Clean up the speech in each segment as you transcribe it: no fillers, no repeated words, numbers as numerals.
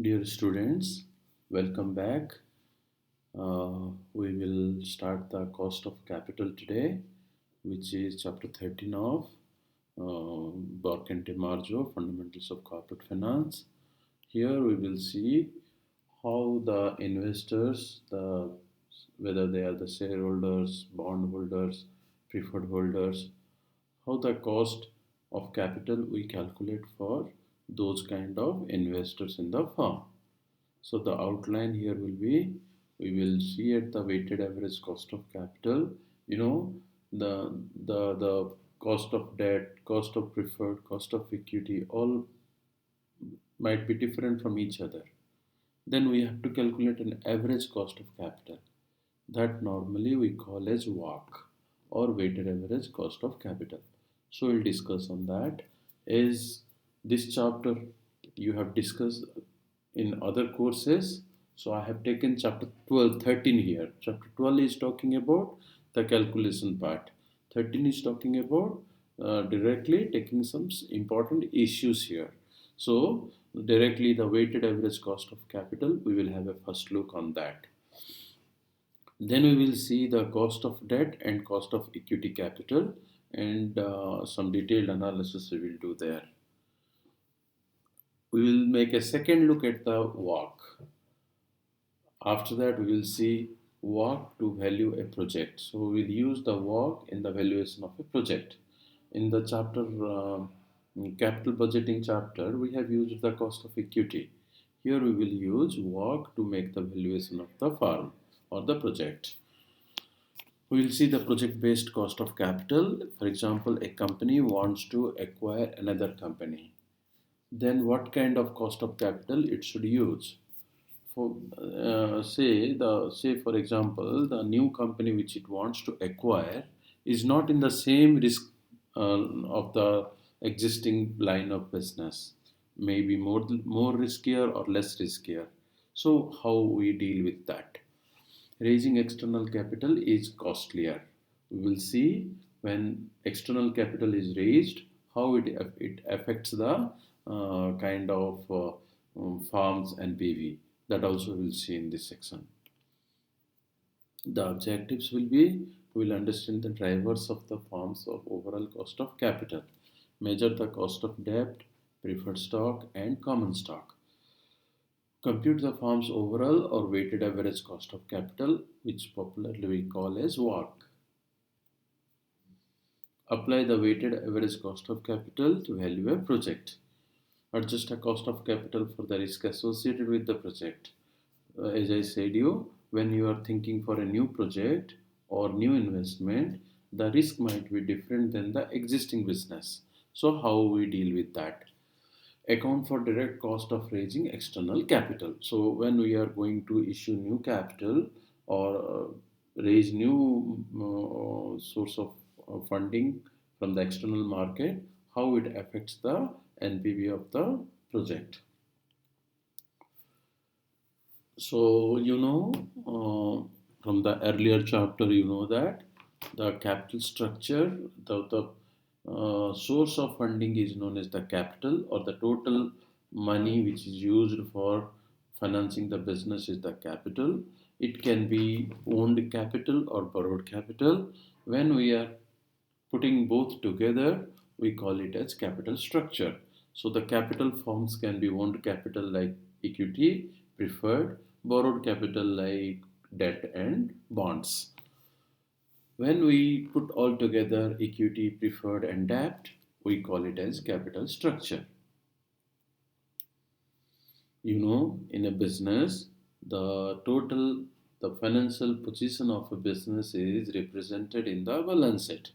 Dear students, welcome back. We will start the cost of capital today, which is chapter 13 of Bork and DiMarzo, Fundamentals of Corporate Finance. Here we will see how the investors, whether they are the shareholders, bondholders, preferred holders, how the cost of capital we calculate for those kind of investors in the firm. So the outline here will be, we will see at the weighted average cost of capital, you know, the cost of debt, cost of preferred, cost of equity, all might be different from each other. Then we have to calculate an average cost of capital. That normally we call as WACC, or weighted average cost of capital. So we'll discuss on that. Is this chapter you have discussed in other courses? So I have taken chapter 12, 13 here. Chapter 12 is talking about the calculation part. 13 is talking about directly taking some important issues here. So directly the weighted average cost of capital, we will have a first look on that. Then we will see the cost of debt and cost of equity capital, and some detailed analysis we will do there. We will make a second look at the WACC. After that, we will see WACC to value a project. So we will use the WACC in the valuation of a project. In the chapter capital budgeting chapter, we have used the cost of equity. Here we will use WACC to make the valuation of the firm or the project. We will see the project-based cost of capital. For example, a company wants to acquire another company. Then what kind of cost of capital it should use? For say for example, the new company which it wants to acquire is not in the same risk of the existing line of business, maybe more riskier or less riskier. So how we deal with that? Raising external capital is costlier. We will see when external capital is raised, how it affects the kind of firm's NPV. That also we'll see in this section. The objectives will be, we will understand the drivers of the firms of overall cost of capital, measure the cost of debt, preferred stock and common stock. Compute the firm's overall or weighted average cost of capital, which popularly we call as WACC. Apply the weighted average cost of capital to value a project. Adjust a cost of capital for the risk associated with the project. As I said when you are thinking for a new project or new investment, the risk might be different than the existing business. So how we deal with that? Account for direct cost of raising external capital. So when we are going to issue new capital or raise new source of funding from the external market, how it affects the NPV of the project. So from the earlier chapter, that the capital structure, the source of funding is known as the capital, or the total money which is used for financing the business is the capital. It can be owned capital or borrowed capital. When we are putting both together, we call it as capital structure. So the capital forms can be owned capital like equity, preferred, borrowed capital like debt and bonds. When we put all together equity, preferred and debt, we call it as capital structure. In a business, the financial position of a business is represented in the balance sheet.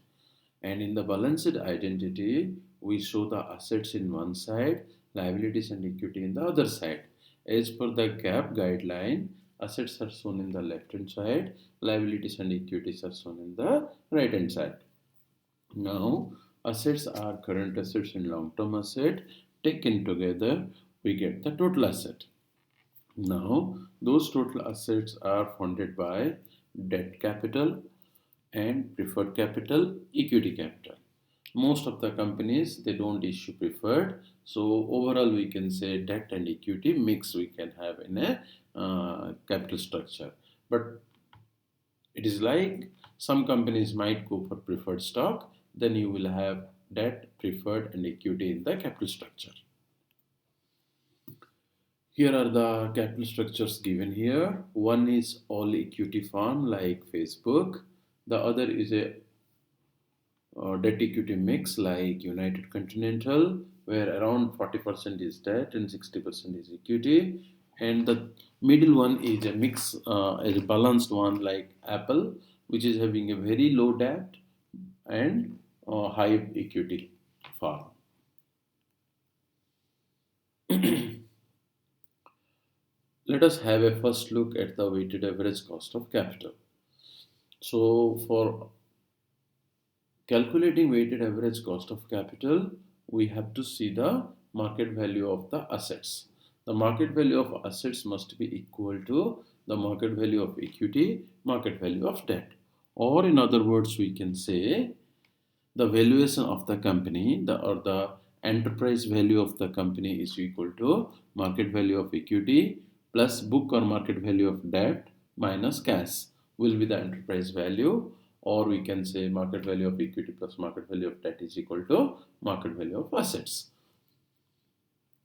And in the balance sheet identity, we show the assets in one side, liabilities and equity in the other side. As per the GAAP guideline, assets are shown in the left hand side, liabilities and equities are shown in the right hand side. Now, assets are current assets and long term asset. Taken together, we get the total asset. Now, those total assets are funded by debt capital and preferred capital, equity capital. Most of the companies, they don't issue preferred. So overall we can say debt and equity mix we can have in a capital structure. But it is like some companies might go for preferred stock, then you will have debt, preferred and equity in the capital structure. Here are the capital structures given here. One is all equity firm like Facebook. The other is a debt equity mix like United Continental, where around 40% is debt and 60% is equity. And the middle one is a mix, a balanced one like Apple, which is having a very low debt and high equity firm. Let us have a first look at the weighted average cost of capital. So for calculating weighted average cost of capital, we have to see the market value of the assets. The market value of assets must be equal to the market value of equity, market value of debt. Or in other words, we can say the valuation of the company or the enterprise value of the company is equal to market value of equity plus book or market value of debt minus cash will be the enterprise value, or we can say market value of equity plus market value of debt is equal to market value of assets.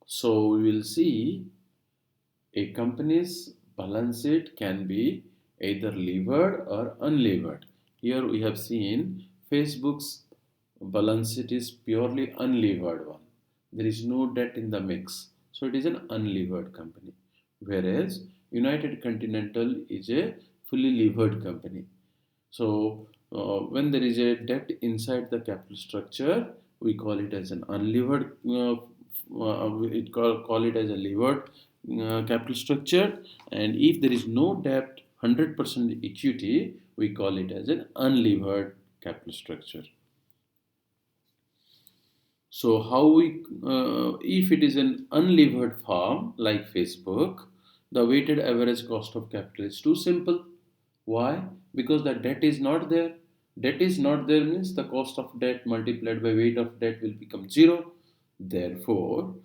So we will see a company's balance sheet can be either levered or unlevered. Here we have seen Facebook's balance sheet is purely unlevered one. There is no debt in the mix. So it is an unlevered company. Whereas United Continental is a fully levered company. So when there is a debt inside the capital structure, we call it as an unlevered, call it as a levered capital structure. And if there is no debt, 100% equity, we call it as an unlevered capital structure. So how we, if it is an unlevered firm like Facebook, the weighted average cost of capital is too simple. Why? Because the debt is not there. Debt is not there means the cost of debt multiplied by weight of debt will become zero. Therefore,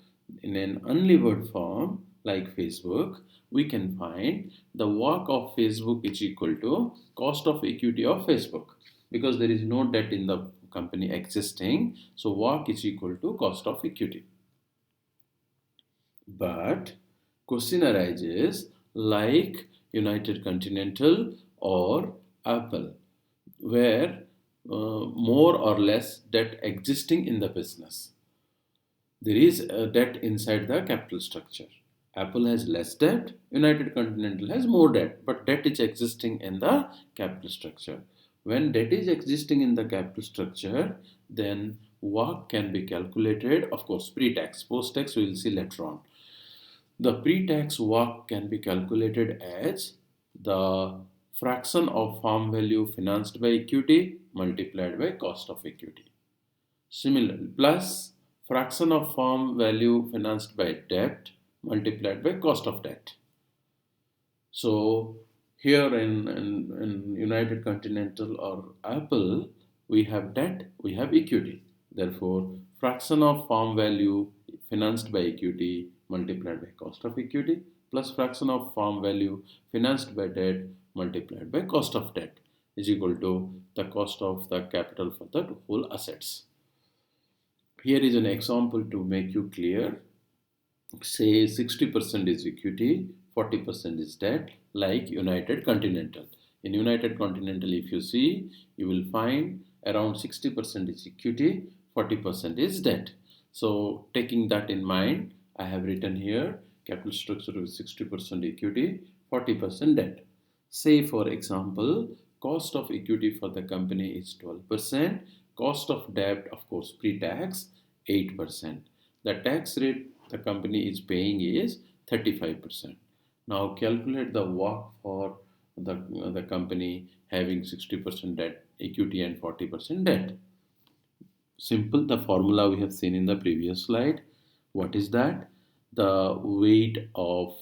in an unlevered firm like Facebook, we can find the WACC of Facebook is equal to cost of equity of Facebook, because there is no debt in the company existing. So WACC is equal to cost of equity. But question arises like United Continental or Apple, where more or less debt existing in the business. There is a debt inside the capital structure. Apple has less debt, United Continental has more debt, but debt is existing in the capital structure. When debt is existing in the capital structure, then WACC can be calculated, of course, pre-tax. Post-tax we will see later on. The pre-tax WACC can be calculated as the fraction of firm value financed by equity multiplied by cost of equity. Similarly, plus fraction of firm value financed by debt multiplied by cost of debt. So here in United Continental or Apple, we have debt, we have equity. Therefore, fraction of firm value financed by equity multiplied by cost of equity plus fraction of firm value financed by debt multiplied by cost of debt is equal to the cost of the capital for the whole assets. Here is an example to make you clear. Say 60% is equity, 40% is debt, like United Continental. In United Continental, if you see, you will find around 60% is equity, 40% is debt. So taking that in mind, I have written here capital structure with 60% equity, 40% debt. Say for example, cost of equity for the company is 12%, cost of debt, of course, pre-tax 8%. The tax rate the company is paying is 35%. Now calculate the WACC for the company having 60% debt equity and 40% debt. Simple, the formula we have seen in the previous slide. What is that? The weight of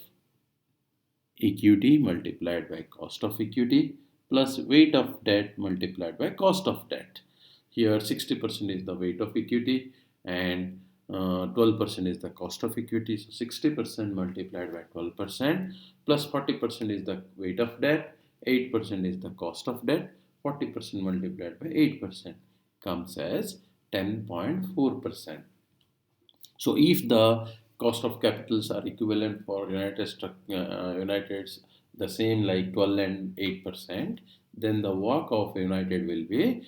equity multiplied by cost of equity plus weight of debt multiplied by cost of debt. Here 60% is the weight of equity and 12% is the cost of equity. So 60% multiplied by 12% plus 40% is the weight of debt, 8% is the cost of debt, 40% multiplied by 8% comes as 10.4%. So if the cost of capitals are equivalent for United's the same like 12 and 8%, then the work of United will be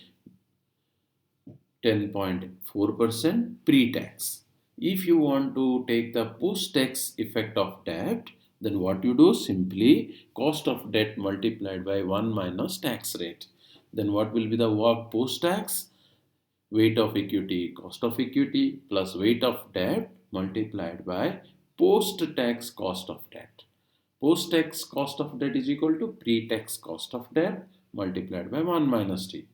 10.4% pre-tax. If you want to take the post-tax effect of debt, then what you do? Simply cost of debt multiplied by 1 minus tax rate. Then what will be the work post-tax? Weight of equity, cost of equity plus weight of debt multiplied by post-tax cost of debt. Post-tax cost of debt is equal to pre-tax cost of debt multiplied by 1 minus t.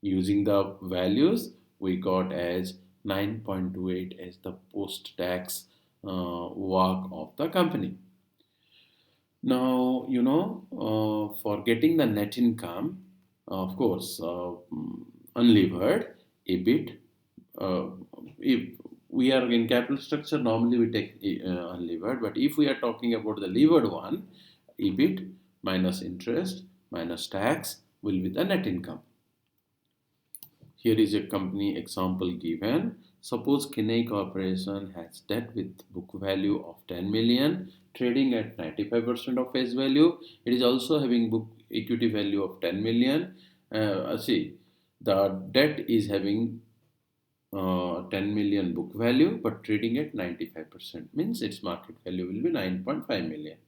Using the values, we got as 9.28 as the post-tax work of the company. Now, for getting the net income, of course, unlevered, EBIT. If we are in capital structure, normally we take unlevered, but if we are talking about the levered one, EBIT minus interest minus tax will be the net income. Here is a company example given. Suppose Kinney Corporation has debt with book value of 10 million, trading at 95% of face value. It is also having book equity value of 10 million. See, the debt is having 10 million book value but trading at 95%, means its market value will be 9.5 million.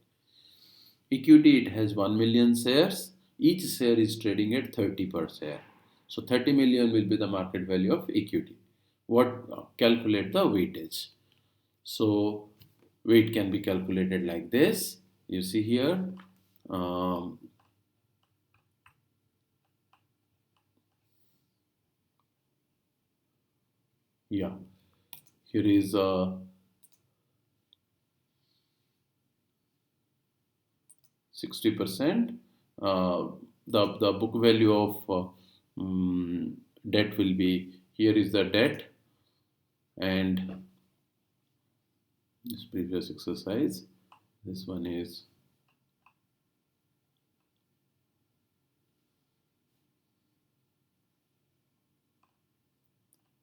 Equity, it has 1 million shares. Each share is trading at 30 per share. So 30 million will be the market value of equity. Calculate the weightage. So weight can be calculated like this. You see here. Yeah, here is 60%. The book value of debt will be, here is the debt and this previous exercise. This one is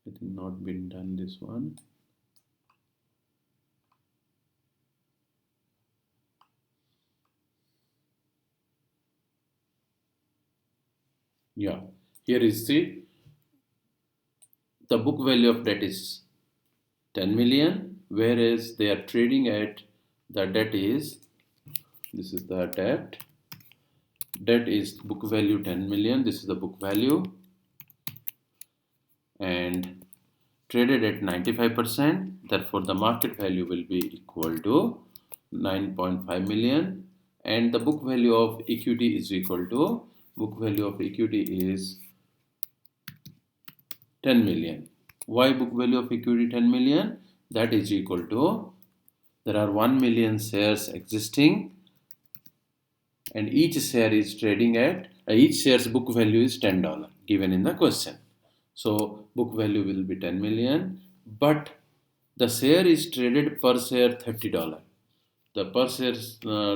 it has not been done, this one. Yeah, here is the book value of debt is 10 million, whereas they are trading at, the debt is, this is the debt is book value 10 million, this is the book value, and traded at 95%, therefore the market value will be equal to 9.5 million, and the book value of equity is equal to, book value of equity is 10 million. Why book value of equity 10 million? That is equal to, there are 1 million shares existing and each share is trading at, each share's book value is $10 given in the question. So book value will be 10 million, but the share is traded per share $30. The per share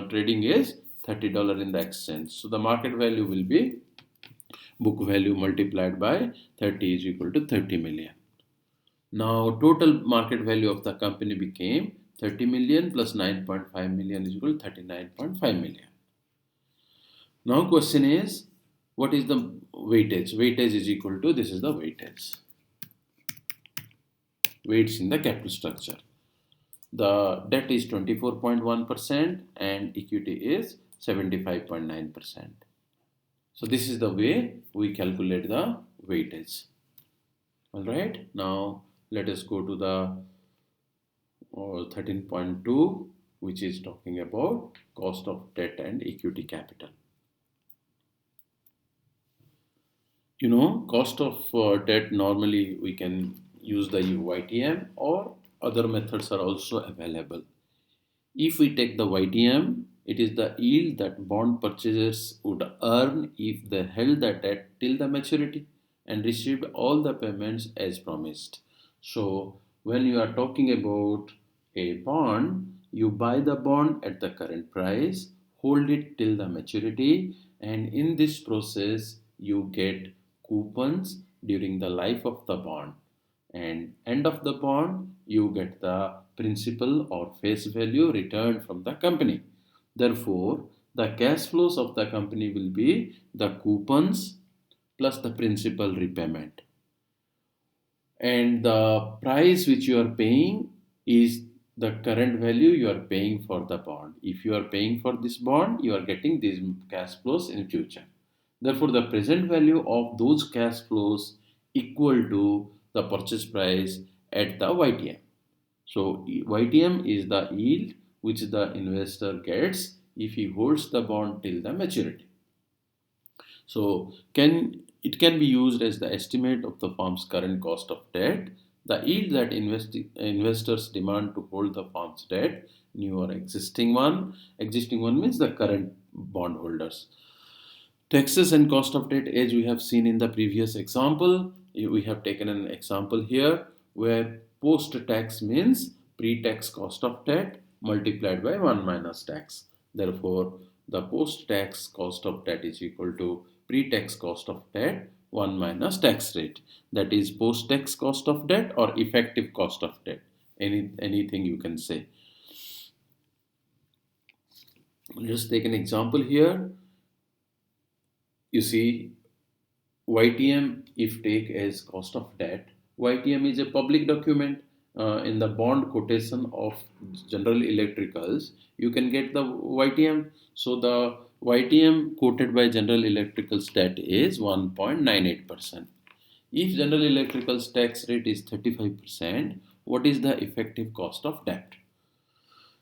trading is $30 in the exchange. So the market value will be, book value multiplied by 30 is equal to 30 million. Now total market value of the company became 30 million plus 9.5 million is equal to 39.5 million. Now question is, what is the weightage? Weightage is equal to, this is the weightage. Weights in the capital structure. The debt is 24.1% and equity is 75.9%. So this is the way we calculate the weightage. Alright, now let us go to the 13.2, which is talking about cost of debt and equity capital. Cost of debt, normally we can use the YTM or other methods are also available. If we take the YTM, it is the yield that bond purchasers would earn if they held the debt till the maturity. and received all the payments as promised. So when you are talking about a bond, you buy the bond at the current price, hold it till the maturity, and in this process you get coupons during the life of the bond, and end of the bond you get the principal or face value returned from the company. Therefore, the cash flows of the company will be the coupons plus the principal repayment, and the price which you are paying is the current value you are paying for the bond. If you are paying for this bond, you are getting these cash flows in future. Therefore, the present value of those cash flows equal to the purchase price at the YTM. So YTM is the yield which the investor gets if he holds the bond till the maturity. So it can be used as the estimate of the firm's current cost of debt, the yield that investors demand to hold the firm's debt, new or existing one. Existing one means the current bondholders. Taxes and cost of debt, as we have seen in the previous example, we have taken an example here where post-tax means pre-tax cost of debt multiplied by 1 minus tax. Therefore, the post-tax cost of debt is equal to pre-tax cost of debt 1 minus tax rate. That is post-tax cost of debt or effective cost of debt. Anything you can say. Just take an example here. You see, YTM, if take as cost of debt, YTM is a public document in the bond quotation of General Electricals. You can get the YTM. So the YTM quoted by General Electricals debt is 1.98%. If General Electricals tax rate is 35%, what is the effective cost of debt?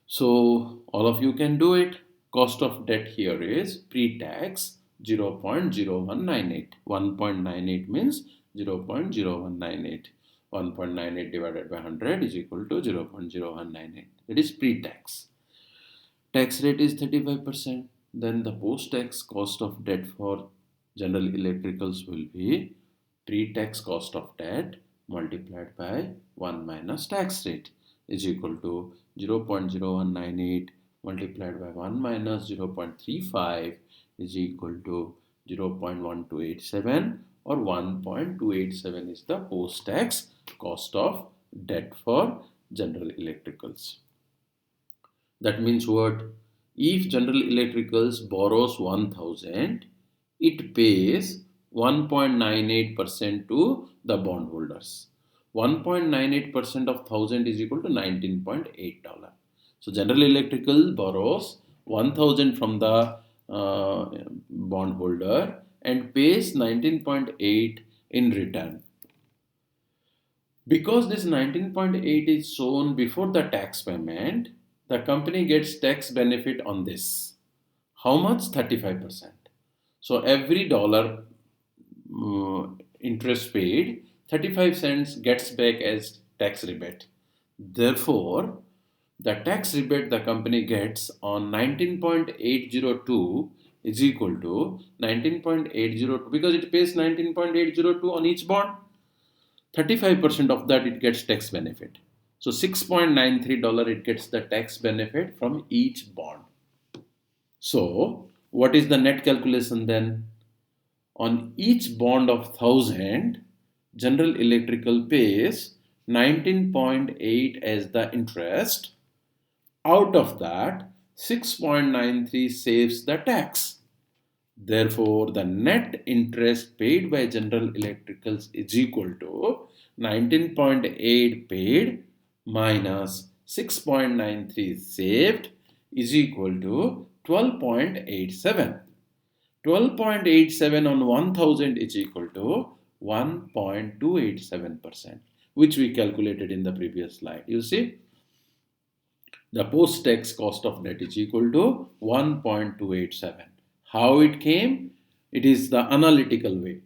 So all of you can do it. Cost of debt here is pre-tax 0.0198. 1.98 means 0.0198. 1.98 divided by 100 is equal to 0.0198. That is pre-tax. Tax rate is 35%. Then the post-tax cost of debt for General Electricals will be pre-tax cost of debt multiplied by 1 minus tax rate is equal to 0.0198 multiplied by 1 minus 0.35 is equal to 0.1287, or 1.287 is the post-tax cost of debt for General Electricals. That means what? If General Electricals borrows 1000, it pays 1.98% to the bondholders. 1.98% of 1000 is equal to $19.8. So General Electrical borrows 1000 from the bondholder and pays 19.8 in return. Because this 19.8 is shown before the tax payment, the company gets tax benefit on this. How much? 35%. So every dollar interest paid, 35 cents gets back as tax rebate. Therefore, the tax rebate the company gets on 19.802 is equal to 19.802, because it pays 19.802 on each bond. 35% of that it gets tax benefit. So $6.93 it gets the tax benefit from each bond. So what is the net calculation then? On each bond of 1000, General Electrical pays 19.8 as the interest. Out of that, 6.93 saves the tax. Therefore, the net interest paid by General Electricals is equal to 19.8 paid minus 6.93 saved is equal to 12.87. 12.87 on 1000 is equal to 1.287%, which we calculated in the previous slide. You see, the post-tax cost of debt is equal to 1.287. How it came? It is the analytical way.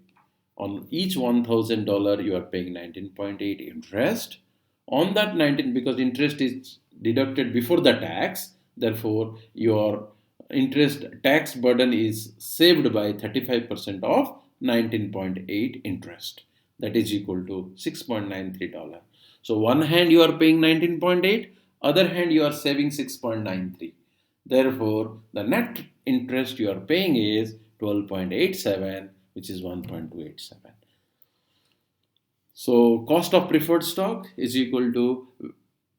On each $1,000 you are paying 19.8 interest. On that 19, because interest is deducted before the tax, therefore your interest tax burden is saved by 35% of 19.8 interest. That is equal to $6.93. So one hand you are paying 19.8, other hand you are saving 6.93. Therefore, the net interest you are paying is 12.87, which is 1.287. So cost of preferred stock is equal to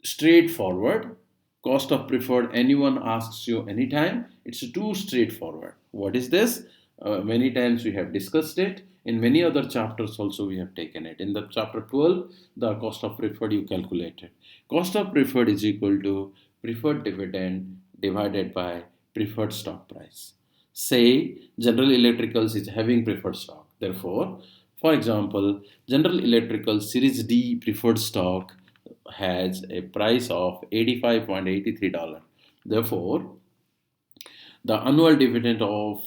straightforward. Cost of preferred, anyone asks you anytime, it's too straightforward. What is this? Many times we have discussed it. In many other chapters also we have taken it. In the chapter 12, the cost of preferred you calculated. Cost of preferred is equal to preferred dividend divided by preferred stock price. Say General Electricals is having preferred stock. Therefore, for example, General Electrical Series D preferred stock has a price of $85.83. Therefore, the annual dividend of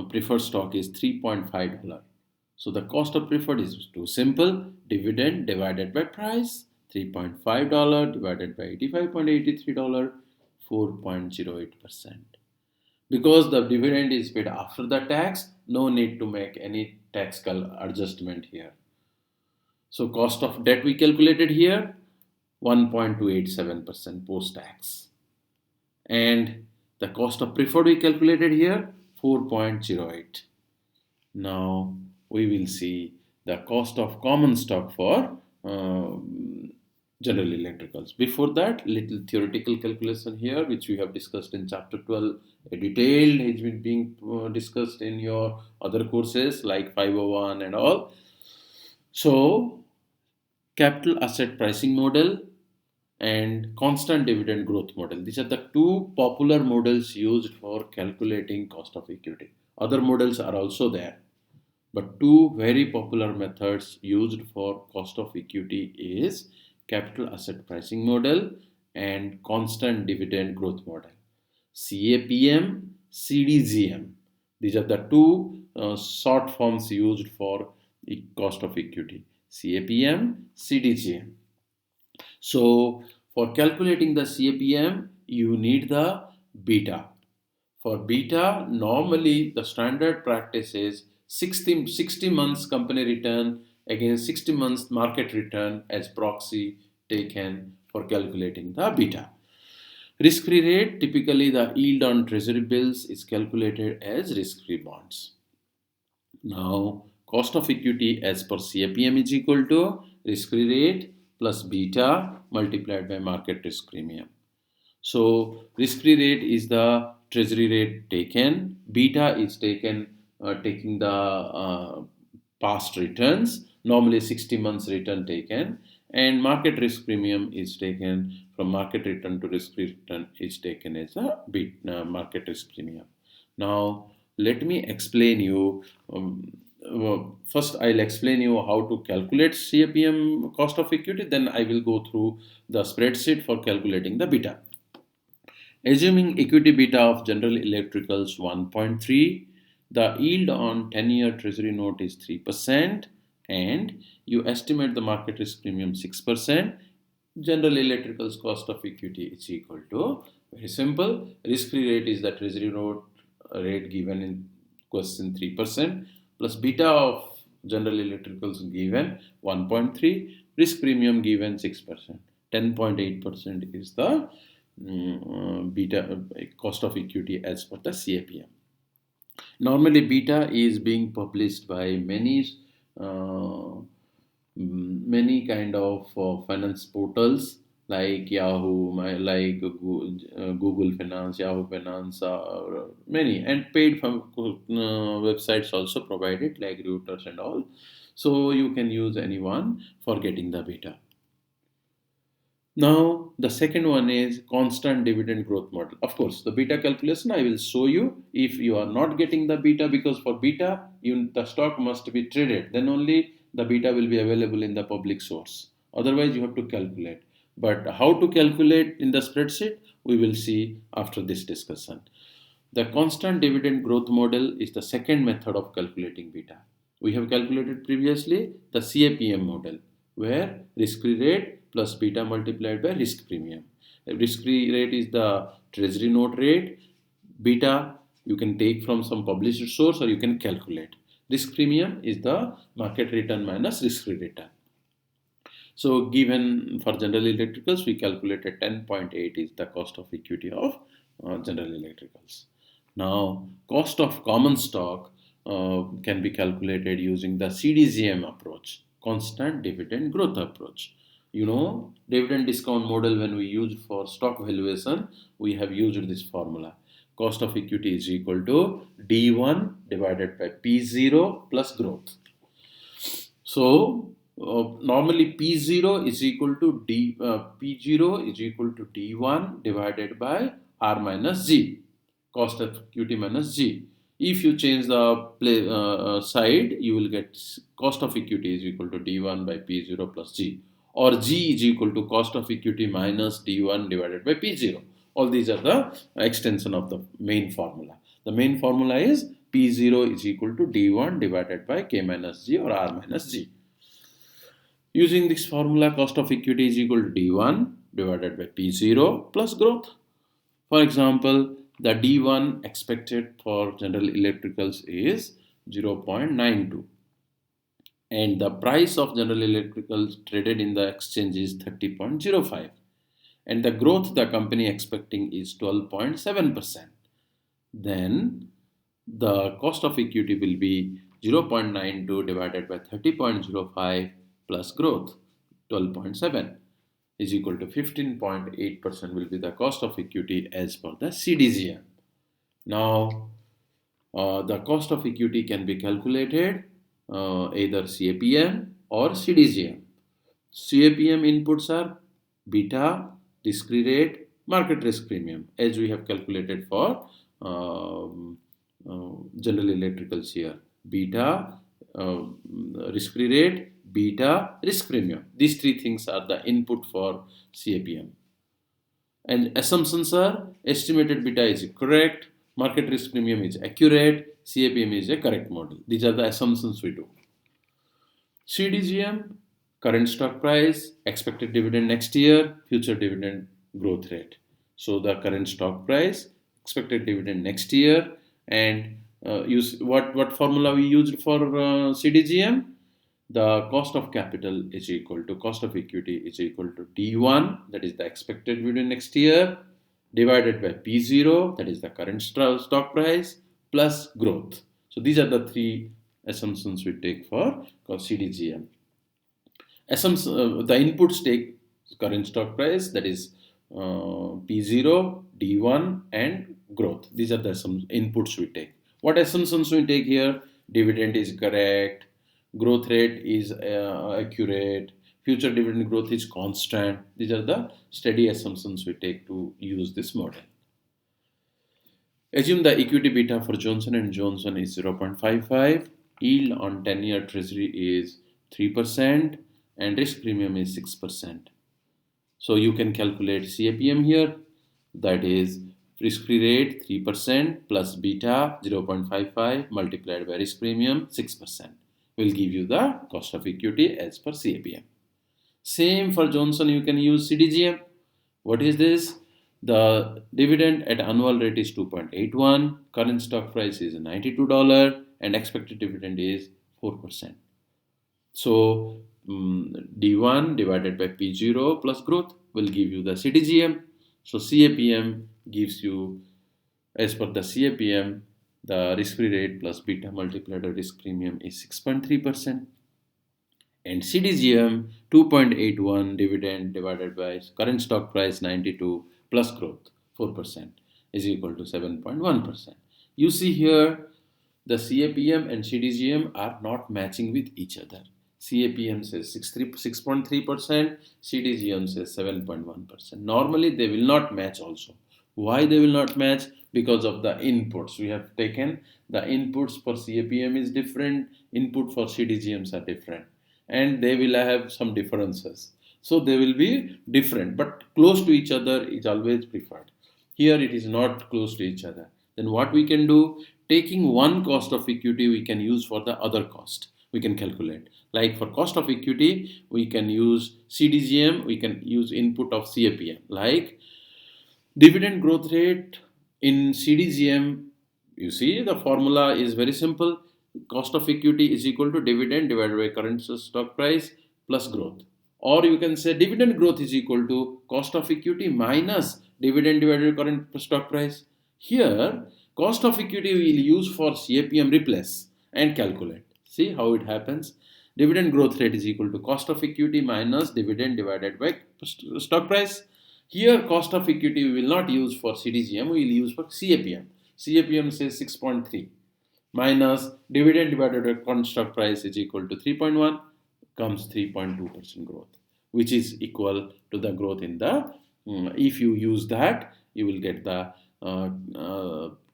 preferred stock is $3.5. So the cost of preferred is too simple. Dividend divided by price, $3.5 divided by $85.83, 4.08%. Because the dividend is paid after the tax, no need to make any tax adjustment here. So cost of debt we calculated here, 1.287% post-tax. And the cost of preferred we calculated here, 4.08. Now we will see the cost of common stock for General Electricals. Before that, little theoretical calculation here, which we have discussed in chapter 12. A detailed has been being discussed in your other courses like 501 and all. So, capital asset pricing model and constant dividend growth model. These are the two popular models used for calculating cost of equity. Other models are also there, but two very popular methods used for cost of equity is capital asset pricing model and constant dividend growth model. CAPM, CDGM. These are the two short forms used for cost of equity. CAPM, CDGM. So for calculating the CAPM, you need the beta. For beta, normally the standard practice is 60 months company return against 60 months market return as proxy taken for calculating the beta. Risk-free rate, typically the yield on treasury bills is calculated as risk-free bonds. Now, cost of equity as per CAPM is equal to risk-free rate plus beta multiplied by market risk premium. So, risk-free rate is the treasury rate taken, beta is taken taking the past returns, normally 60 months return taken, and market risk premium is taken from market return to risk-free return is taken as a market risk premium. Now, let me explain you. First, I'll explain you how to calculate CAPM cost of equity. Then I will go through the spreadsheet for calculating the beta. Assuming equity beta of General Electricals 1.3, the yield on 10-year treasury note is 3%, and you estimate the market risk premium 6%. General Electricals cost of equity is equal to, very simple, risk-free rate is the treasury note rate given in question 3% plus beta of General Electricals given 1.3, risk premium given 6%. 10.8% is the beta cost of equity as per the CAPM. Normally, beta is being published by many kind of finance portals like Yahoo, like Google Finance, Yahoo Finance, many, and paid from websites also provided like Reuters and all. So you can use anyone for getting the beta. Now, the second one is constant dividend growth model. Of course, the beta calculation I will show you if you are not getting the beta, because for beta, the stock must be traded. Then only the beta will be available in the public source. Otherwise, you have to calculate. But how to calculate in the spreadsheet, we will see after this discussion. The constant dividend growth model is the second method of calculating beta. We have calculated previously the CAPM model, where risk-free rate plus beta multiplied by risk premium. Risk-free rate is the treasury note rate. Beta you can take from some published source or you can calculate. Risk premium is the market return minus risk-free return. So given for General Electricals, we calculated 10.8 is the cost of equity of General Electricals. Now, cost of common stock can be calculated using the CDGM approach, constant dividend growth approach. You know, dividend discount model, when we use for stock valuation, we have used this formula. Cost of equity is equal to D1 divided by P0 plus growth. So normally P0 is equal to P0 is equal to D1 divided by R minus G, cost of equity minus G. If you change the side, you will get cost of equity is equal to D1 by P0 plus G, or G is equal to cost of equity minus D1 divided by P0. All these are the extension of the main formula. The main formula is P0 is equal to D1 divided by K minus G or R minus G. Using this formula, cost of equity is equal to D1 divided by P0 plus growth. For example, the D1 expected for General Electricals is 0.92 and the price of General Electricals traded in the exchange is 30.05 and the growth the company expecting is 12.7%. Then the cost of equity will be 0.92 divided by 30.05 plus growth 12.7 is equal to 15.8% will be the cost of equity as per the CDGM. Now the cost of equity can be calculated either CAPM or CDGM. CAPM inputs are beta, risk-free rate, market risk premium, as we have calculated for General Electricals here. Beta, risk-free rate, beta, risk premium. These three things are the input for CAPM. And assumptions are estimated beta is correct, market risk premium is accurate, CAPM is a correct model. These are the assumptions we do. CDGM, current stock price, expected dividend next year, future dividend growth rate. So the current stock price, expected dividend next year, and use what formula we used for CDGM? The cost of capital is equal to cost of equity is equal to D1, that is the expected dividend next year, divided by P0, that is the current stock price, plus growth. So these are the three assumptions we take for CDGM. The inputs take current stock price, that is P0, D1 and growth. These are the inputs we take. What assumptions we take here? Dividend is correct, growth rate is accurate, future dividend growth is constant. These are the steady assumptions we take to use this model. Assume the equity beta for Johnson & Johnson is 0.55, yield on 10-year treasury is 3% and risk premium is 6%. So you can calculate CAPM here, that is risk-free rate 3% plus beta 0.55 multiplied by risk premium 6% will give you the cost of equity as per CAPM. Same for Johnson, you can use CDGM. What is this? The dividend at annual rate is 2.81, current stock price is $92 and expected dividend is 4%. So D1 divided by P0 plus growth will give you the CDGM. So CAPM gives you, as per the CAPM, the risk-free rate plus beta multiplied by risk premium is 6.3%. And CDGM 2.81 dividend divided by current stock price 92 plus growth 4% is equal to 7.1%. You see here the CAPM and CDGM are not matching with each other. CAPM says 6.3%, CDGM says 7.1%. Normally they will not match also. Why they will not match? Because of the inputs. We have taken the inputs for CAPM is different, input for CDGMs are different, and they will have some differences. So they will be different, but close to each other is always preferred. Here it is not close to each other. Then what we can do, taking one cost of equity we can use for the other cost. We can calculate. Like for cost of equity, we can use CDGM, we can use input of CAPM. Like dividend growth rate in CDGM, you see the formula is very simple. cost of equity is equal to dividend divided by current stock price plus growth. Or you can say dividend growth is equal to cost of equity minus dividend divided by current stock price. Here, cost of equity we will use for CAPM replace and calculate. See how it happens. Dividend growth rate is equal to cost of equity minus dividend divided by stock price. Here, cost of equity we will not use for CDGM, we will use for CAPM. CAPM says 6.3 minus dividend divided by current stock price is equal to 3.1, comes 3.2% growth, which is equal to the growth in the, if you use that, you will get the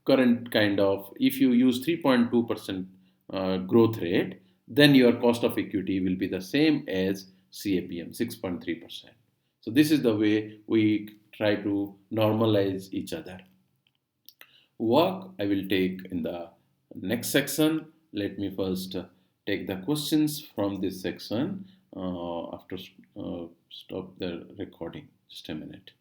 current kind of, if you use 3.2% growth rate, then your cost of equity will be the same as CAPM, 6.3%. So this is the way we try to normalize each other. Work I will take in the next section. Let me first take the questions from this section after stop the recording. Just a minute.